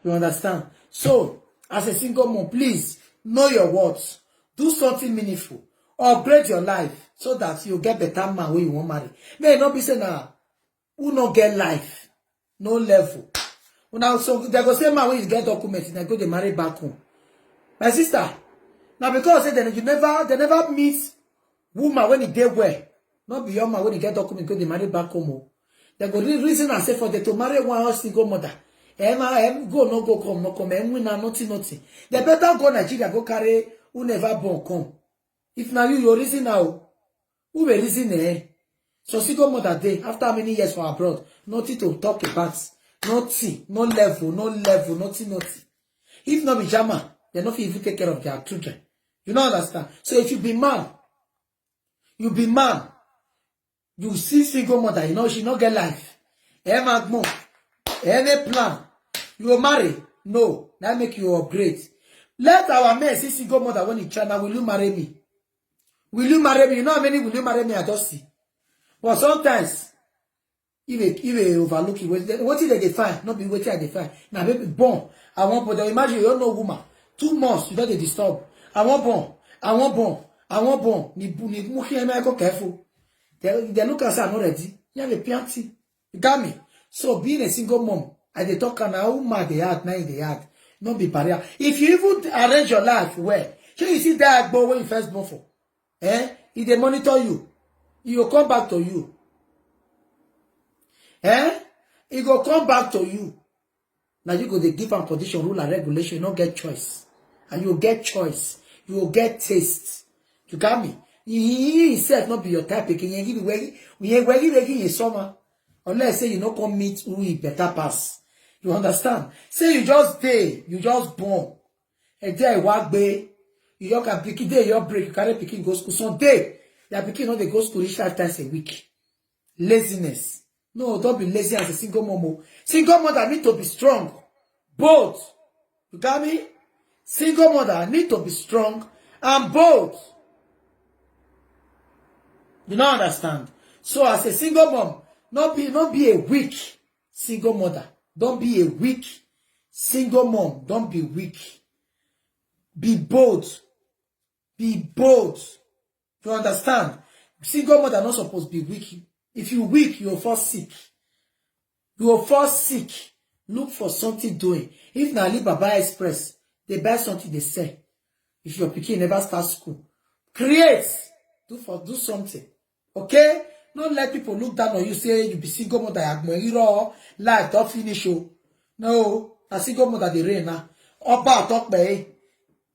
You understand? So, as a single mom, please know your words. Do something meaningful. Upgrade your life so that you get better man when you want marry. May not be saying now, who not get life, no level. Now, so they go say man when you get documents, and go they marry back home. My sister, now because they never meet woman when he get where, not be your man when he get documents, go they marry back home. They go reason and say for them to marry one single mother. Go no go come no come win nothing. They better go Nigeria go carry who never born come. If now you reason now, who will reason So single mother day after how many years for abroad, nothing to talk about, nothing, no level, nothing. If not be Jama, they not even take care of their children. You don't understand. So if you be man, you see single mother, you know she not get life. Any plan, you will marry. No, that make you upgrade. Let our men see single mother when he China. Will you marry me? Will you marry me? You know how many will you marry me? I just see. But sometimes, if they overlook it, what did they find? Not be waiting they find. Now, baby, born. I want born. Imagine you don't know woman. 2 months, you don't get disturbed. I want born. Ni careful. They look at say I'm not ready. You have a pianti. You got me? So being a single mom, I they talk now how mad they are, now they are. Not be barrier. If you even arrange your life well, so you see that boy when you first born for. If they monitor you, he will come back to you. He will come back to you. Now you go to give am condition, rule and regulation, you don't get choice. And you will get choice. You will get taste. You got me? He himself not be your type again. We ain't making a summer. Unless say you not come meet who he better pass. You understand? Say you just day, you just born. A day work bay. You just can pick day your break, you carry picking go school. Some day, your picking not they go school 5 times a week. Laziness. No, don't be lazy as a single mom. Single mother need to be strong. Bold. You got me? Single mother need to be strong and bold. You don't understand? So as a single mom, not be a weak single mother. Don't be a weak single mom. Don't be weak. Be bold. Be bold. You understand? Single mother not supposed to be weak. If you weak, you will fall sick. You will fall sick. Look for something doing. If na Alibaba Express, they buy something they sell. If your pikin never start school, create. Do something. Okay? Don't let people look down on you, say you be single mother, life don't finish you. No, a single mother they reign now. Oba talk by.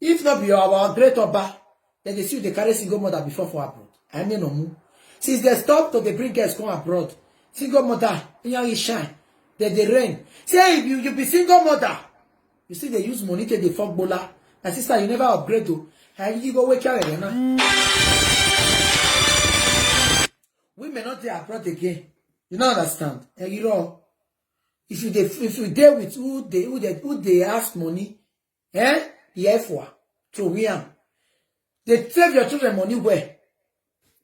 If not be our great Oba, then they see they carry single mother before for abroad. I mean no more. Since they stop to they bring girls come abroad, single mother, you shine. Then they reign. Say if you be single mother, you see they use money to the fuck bola. My sister, you never upgrade to. And you go wake up again. Women not there abroad again. You don't understand. And you know, if you deal with who they ask money, the F1 to win. They save your children money where?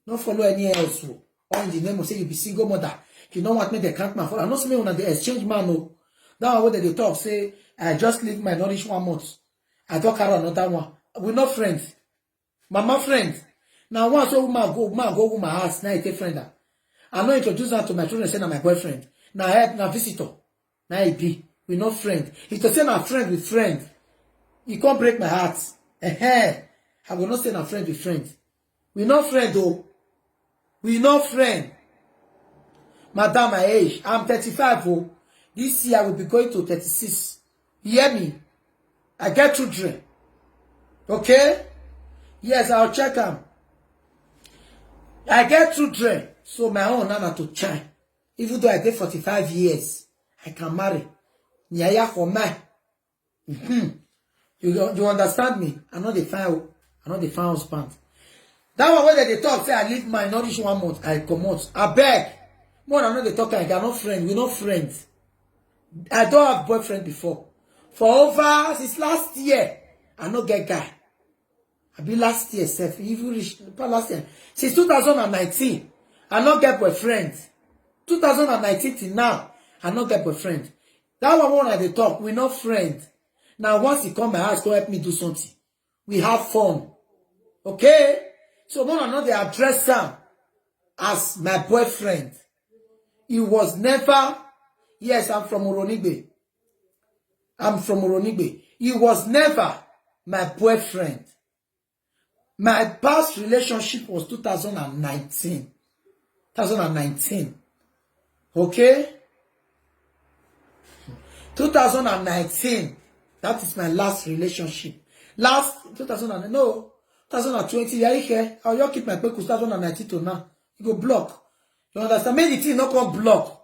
Not follow any else. Or in the name of say you be single mother. You don't want me to count my phone. I'm not saying when they exchange man. No. Now what they talk say, I just leave my knowledge 1 month. I don't carry another one. We're not friends. Mama friends. Now once a woman go my house, now I take friend. I not introduce her to my children, say na my boyfriend. Now I had na visitor. Now I be. We're not friends. If to say na friend with friend, you can't break my heart. I will not say na friend with friend. We're not friend though. We're not friend. Madam, my age, I'm 35 oh. This year I will be going to 36. You hear me? I get children. Okay? Yes, I'll check them. I get children. So my own nana to chime. Even though I did 45 years, I can marry. Nyaya for me. You understand me? I'm not the fine husband. That one where they talk, say I leave my knowledge 1 month, I come out. I beg. More than they talk, I are not friends. We're not friends. I don't have boyfriend before. For over since last year, I no get guy. I be last year, self. Even reach last year. Since 2019, I not get boyfriend. 2019 till now, I not get boyfriend. That one when they talk, we're not friends. Now once he come my house, go help me do something. We have fun. Okay? So when I know they address him as my boyfriend. He was never, yes, I'm from Uronigbe. I'm from Uronigbe. He was never my boyfriend. My past relationship was 2019. 2019. Okay? 2019. That is my last relationship. Last 2020. Are you here? I'll just keep my pay 2019 to now. You go block. You understand? Many things not come block.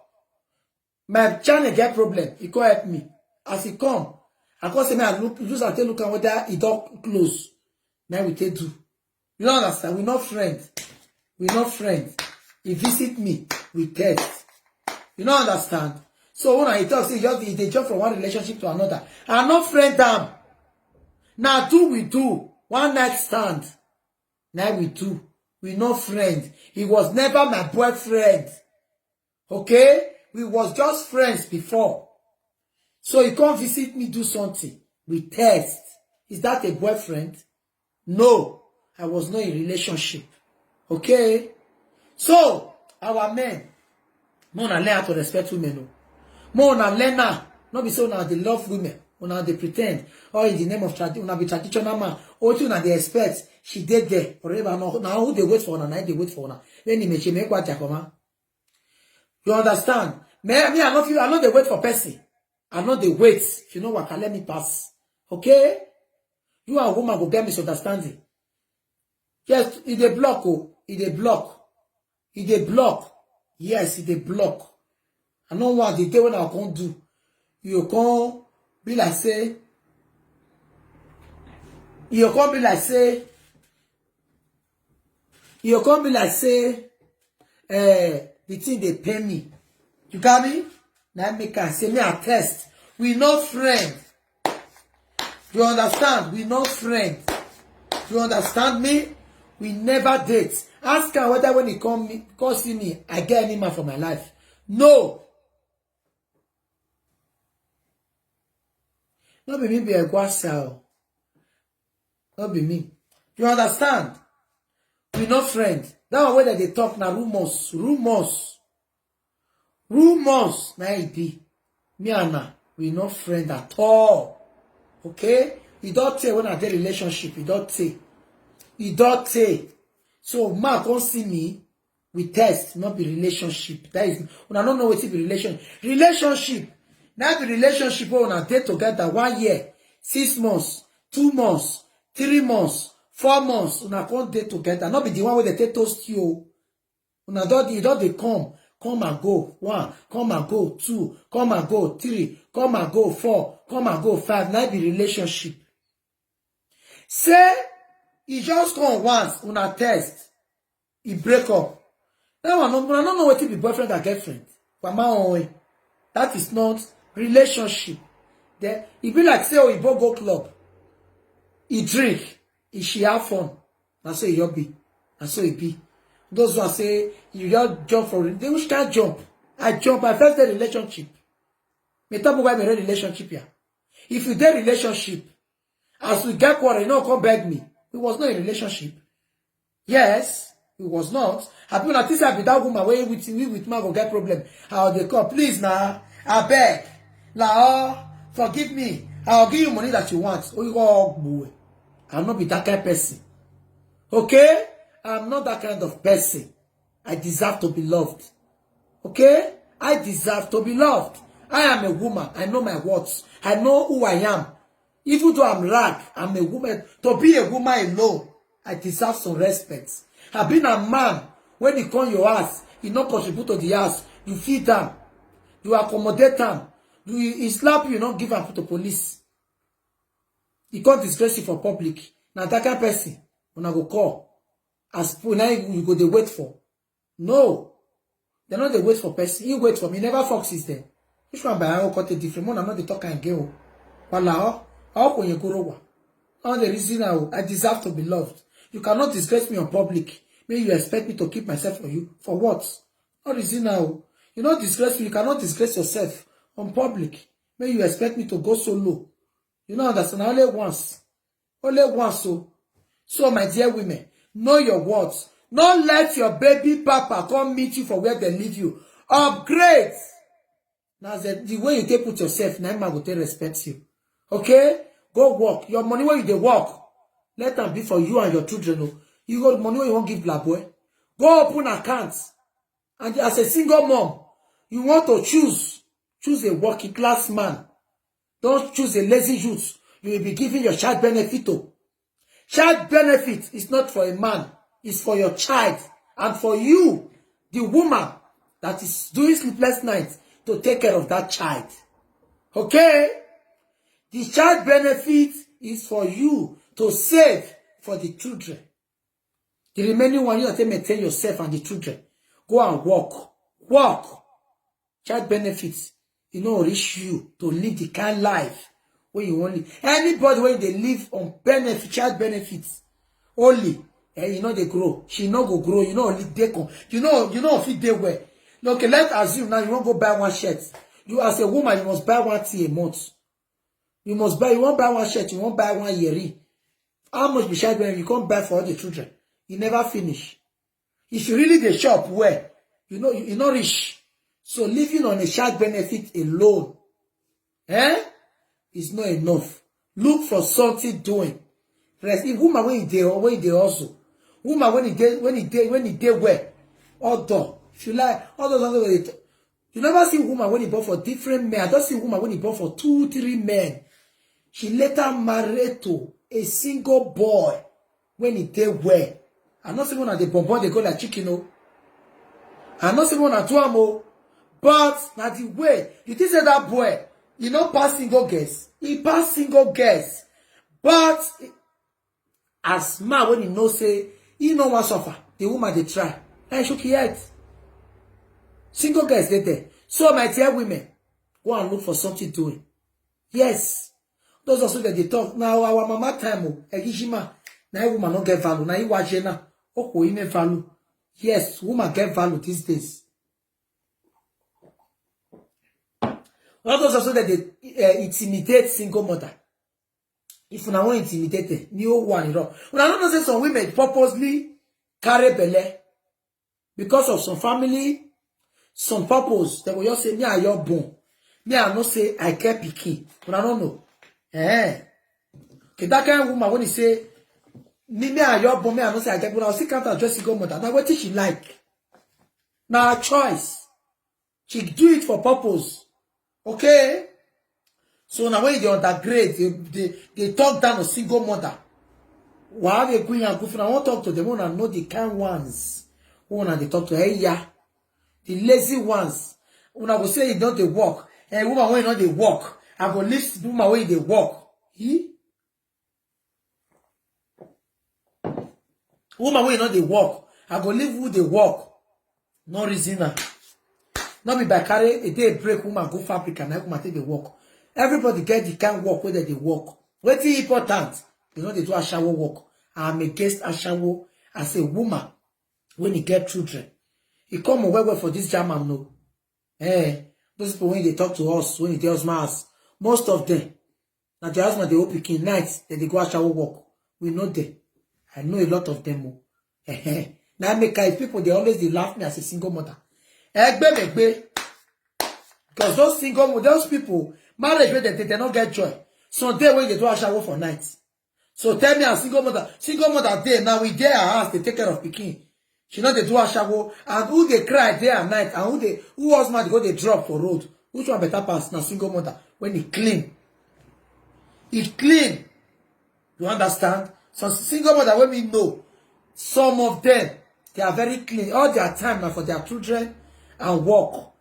My channel get problem. He can't help me. As he come, I can't say me I look and take look at whether he don't close. Now we take do. You don't understand? We're not friends. We're not friends. He visit me, we test. You don't understand? So when I talk, say they jump from one relationship to another. I'm not friend them. Now we do. One night stand. Now we do. We're not friends. He was never my boyfriend. Okay? We was just friends before. So he come visit me, do something. We test. Is that a boyfriend? No. I was not in a relationship. Okay? So, our men, Mona learn how to respect women. Mona learn now. Not be so now they love women. Una they pretend. Or in the name of tradition, una be traditional man. Or you na they expect. She did there. Forever. Now who they wait for? Now they wait for. Now. Then she make what come. You understand? Me, I know they wait for person. I know they wait. If you know what, can let me pass. Okay? You and woman go get misunderstanding. Yes, it a block. Oh, it a block. It a block. Yes, it a block. I know what the day when I can't do. You can't be like say. You can't be like say. You can't be like say. The thing they pay me. You got me? Now make can say me a test. We not friends. You understand? We not friends. You understand me? We never date. Ask her whether when he come see me, I get any man for my life. No. Not be me be a guasa. Not be me. You understand? We not friends. That one whether they talk now rumors. Rumors. Now it be. Me and her, we not friends at all. Okay? He don't say when I get relationship. He don't say. He don't say. So man come see me. We test, not be relationship. That is when I don't know what it be relationship. Relationship. Now the relationship when I date together 1 year, 6 months, 2 months, 3 months, 4 months. When I can't date together. Not be the one where they take toast you. When I don't they come and go 1, come and go 2, come and go 3, come and go 4, come and go 5. Now be relationship. Say he just come once on a test. He break up. Now I don't know what to be boyfriend or girlfriend. But my own way. That is not relationship. Then he be like say oh he go club. He drink. He she have fun. That's so he be. That's so he be. Those who say you just jump for it. They wish can't jump. I jump. I first day relationship. Me talk about my relationship here. If you did relationship, as we get quarrel, you know, come beg me. It was not a relationship. Yes, it was not. I feel like this I be that woman where we with man go get problem. How they come, please now. I beg. Now, forgive me. I'll give you money that you want. Oh, you go boy. I'll not be that kind of person. Okay? I'm not that kind of person. I deserve to be loved. Okay? I deserve to be loved. I am a woman. I know my words. I know who I am. Even though I'm rag, I'm a woman. To be a woman alone, I deserve some respect. I've been a man. When you come your house, you not contribute to the house. You feed them. You accommodate them. You slap you, not give them to police. You can't disgrace you for public. Now that kind of person, when I go call, as now you go they wait for. No. They're not the wait for person. You wait for me. Never foxes them. Which one by how cut a different one? I'm not the talk and girl. How can you go over? All the reason I deserve to be loved. You cannot disgrace me on public. Maybe you expect me to keep myself for you. For what? No reason now. You not disgrace me. You cannot disgrace yourself on public. May you expect me to go solo. You know understand? Only once. Only once. So my dear women, know your words. Don't let your baby papa come meet you for where they leave you. Upgrade. Now the way you take put yourself, now man will take respect you. Okay? Go work. Your money where you dey work. Let them be for you and your children. You got money where you won't give black boy. Go open accounts. And as a single mom, you want to choose a working class man. Don't choose a lazy youth. You will be giving your child benefit to. Child benefit is not for a man. It's for your child. And for you, the woman that is doing sleepless nights to take care of that child. Okay? The child benefit is for you to save for the children. The remaining one, you have to maintain yourself and the children. Go and work. Work. Child benefits, you know, reach you to live the kind life where you only. Anybody when they live on benefit, child benefits, only, you know they grow. She no go grow. You know only they come. You know if they wear. Okay, let's assume now you won't go buy one shirt. You as a woman, you must buy one tea a month. You must buy. You won't buy one shirt. You won't buy one yeri. How much be child benefit? You can't buy for all the children. You never finish. If you really the shop where you know you're not rich, so living on a child benefit alone, is not enough. Look for something doing. Rest if woman when they also, woman when he did where, although if you like all those other way, you never see woman when he bought for different men. I don't see woman when he bought for 2-3 men. She later married to a single boy when he did where. I'm not saying one at the bonbon they go like chicken. I'm not saying one at Tuamo. But now the way you think say that boy, you know, pass single girls. He pass single girls. But as man when he know say he no want suffer, the woman they try. I shook yet. Single girls they there. So my dear women, go and look for something doing. Yes. Those also that they talk now. Our mama time Egishima. Now woman don't get value. Now you watch now. Oh, you value. Yes, woman get value these days. All those also that they intimidate single mother. If you want intimidate, new one wrong. When I don't say some women purposely carry belly because of some family, some purpose. They will just say me I your bone. Me I not say I get picky. But I don't know. Okay, that kind of woman when he say me I your bone, me I not say I get. But I still can't address single mother. Now what did she like? Now a choice. She do it for purpose. Okay? So now when they undergrade, they talk down a single mother. While they going and goofing, I want to talk to them. I want to know the kind ones. When they talk to hey, yeah. The lazy ones. When I will say you don't they walk. Hey, woman when you know they walk. I go leave woman when they walk. Woman when you know they walk. I go leave who they walk. No reason. Not be by carry a day break woman go fabric and I come take the work. Everybody get the kind work whether they work. What's important? You know they do a shower work. I'm against a shower as a woman when you get children. You come away for this German no. Those people when they talk to us, when they tell us most of them, now the husband they all picking nights that they go a shower work. We know them. I know a lot of them. Now make people they always they laugh me as a single mother. Because those people, marriage where they don't get joy. So they when they do a shower for nights. So tell me a single mother day, now we there our house, they take care of Pekin. She know they do a shower, and who they cry day and night, and who was mad go they drop for road. Which one better pass now single mother when he clean? It clean. You understand? Some single mother when we know, some of them, they are very clean. All their time now for their children and work.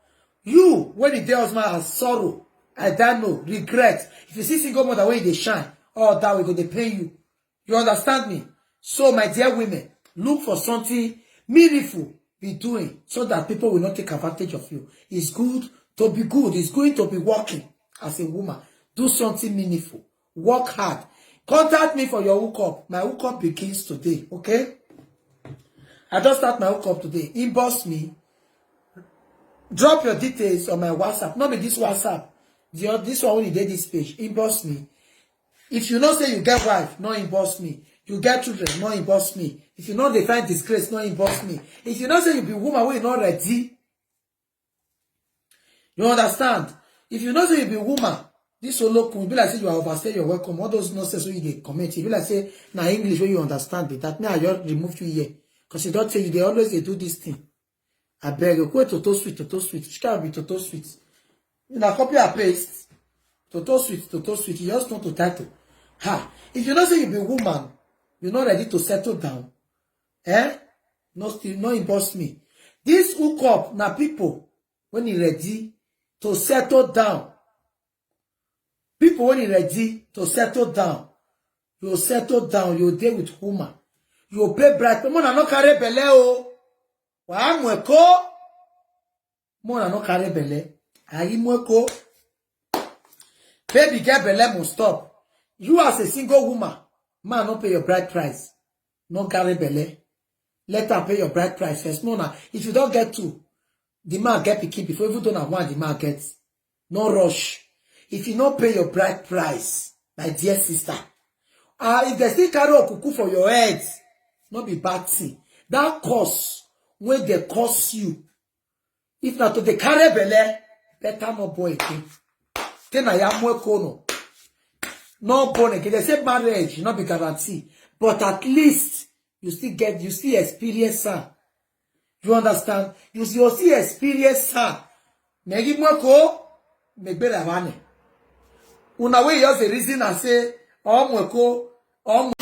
You, when the day husband has sorrow, I don't know, regret. If you see single mother when they shine, oh, that will go, they pay you. You understand me? So, my dear women, look for something meaningful be doing so that people will not take advantage of you. It's good to be good. It's going to be working as a woman. Do something meaningful. Work hard. Contact me for your hookup. My hookup begins today, okay? I just start my hookup today. Inbox me. Drop your details on my WhatsApp. Not be this WhatsApp. This one when you did this page, inbox me. If you know say you get wife, no inbox me. You get children, no inbox me. If you know they find disgrace, no inbox me. If you know say you be woman wey not ready, you understand? If you know say you be woman, this solo can be like say you are overstay your welcome. All those nonsense wey you dey comment, it be like say na English wey you understand it. That me I just remove you here. Because you don't say you they always they do this thing. I beg you, go toto sweet. Which can be toto sweet. You know, copy and paste. Toto sweet. You just want to title. Ha! If you know say you be woman, you're not ready to settle down. No inbox me. This hook up na people when you ready to settle down. People when you ready to settle down. You settle down, you deal with woman. You pay bright. Mona no carry belle o. Wa mweko. Mona no carry belle. Ayi mweko. Baby get belle must stop. You as a single woman, man no pay your bride price. No carry belle. Let her pay your bride price first. No, now, if you don't get two, the man get picky before even don't have one, the man gets. No rush. If you don't pay your bride price, my dear sister, if they still carry a cuckoo for your head, not be bad thing. That cost, when they cost you, if not to the carry belle, better no boy again. Then I am more kono. No born again. They say marriage, not be guarantee. But at least, you still experience her. You understand? You still experience her. Negi mweko, megbele wane. Una we use the reason I say, oh mweko, oh